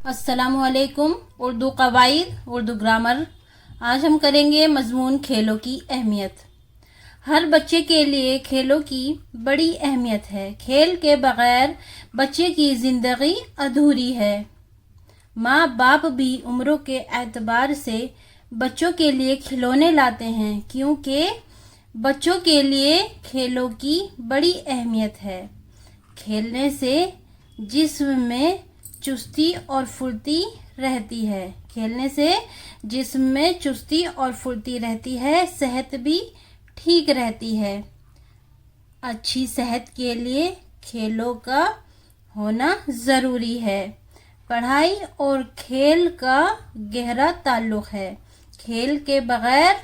अस्सलामु अलैकुम। उर्दू कवायद, उर्दू ग्रामर। आज हम करेंगे मजमून खेलों की अहमियत। हर बच्चे के लिए खेलों की बड़ी अहमियत है। खेल के बगैर बच्चे की ज़िंदगी अधूरी है। माँ बाप भी उम्रों के एतबार से बच्चों के लिए खिलौने लाते हैं, क्योंकि बच्चों के लिए खेलों की बड़ी अहमियत है। खेलने से जिस्म में चुस्ती और फुर्ती रहती है। खेलने से जिस्म में चुस्ती और फुर्ती रहती है, सेहत भी ठीक रहती है। अच्छी सेहत के लिए खेलों का होना ज़रूरी है। पढ़ाई और खेल का गहरा ताल्लुक़ है। खेल के बगैर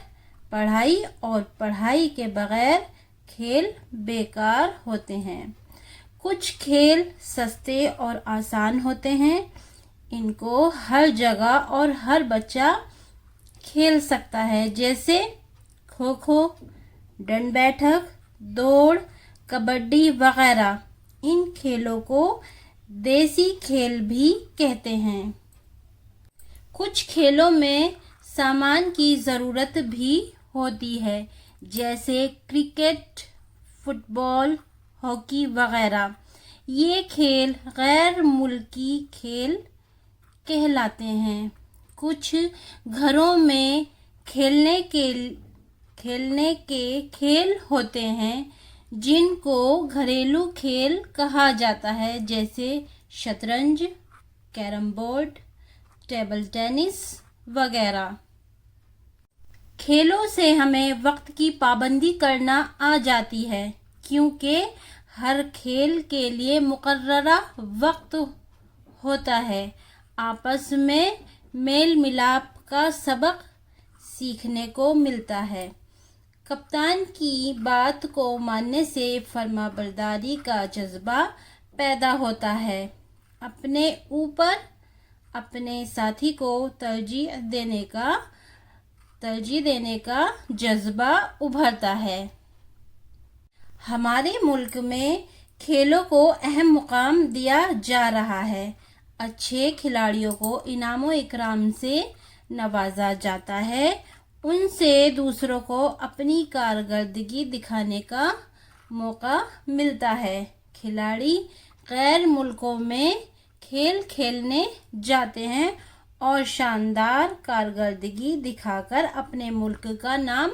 पढ़ाई और पढ़ाई के बगैर खेल बेकार होते हैं। कुछ खेल सस्ते और आसान होते हैं। इनको हर जगह और हर बच्चा खेल सकता है, जैसे खो खो, डंड बैठक, दौड़, कबड्डी वगैरह। इन खेलों को देसी खेल भी कहते हैं। कुछ खेलों में सामान की ज़रूरत भी होती है, जैसे क्रिकेट, फुटबॉल, हॉकी वगैरह। ये खेल गैर मुल्की खेल कहलाते हैं। कुछ घरों में खेलने के खेल होते हैं, जिनको घरेलू खेल कहा जाता है, जैसे शतरंज, कैरम बोर्ड, टेबल टेनिस वगैरह। खेलों से हमें वक्त की पाबंदी करना आ जाती है, क्योंकि हर खेल के लिए मुकर्ररा वक्त होता है। आपस में मेल मिलाप का सबक सीखने को मिलता है। कप्तान की बात को मानने से फर्माबरदारी का जज्बा पैदा होता है। अपने ऊपर अपने साथी को तरजीह देने का जज्बा उभरता है। हमारे मुल्क में खेलों को अहम मुकाम दिया जा रहा है। अच्छे खिलाड़ियों को इनामो इकराम से नवाजा जाता है। उनसे दूसरों को अपनी कारकर्दगी दिखाने का मौका मिलता है। खिलाड़ी गैर मुल्कों में खेल खेलने जाते हैं और शानदार कारकर्दगी दिखाकर अपने मुल्क का नाम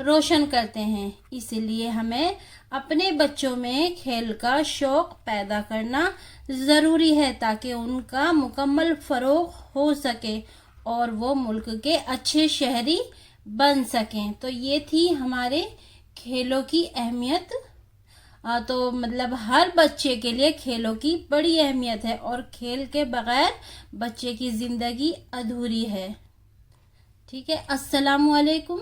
रोशन करते हैं। इसलिए हमें अपने बच्चों में खेल का शौक़ पैदा करना ज़रूरी है, ताकि उनका मुकम्मल फ़रोग़ हो सके और वो मुल्क के अच्छे शहरी बन सकें। तो ये थी हमारे खेलों की अहमियत। तो मतलब हर बच्चे के लिए खेलों की बड़ी अहमियत है, और खेल के बगैर बच्चे की ज़िंदगी अधूरी है। ठीक है। अस्सलामु अलैकुम।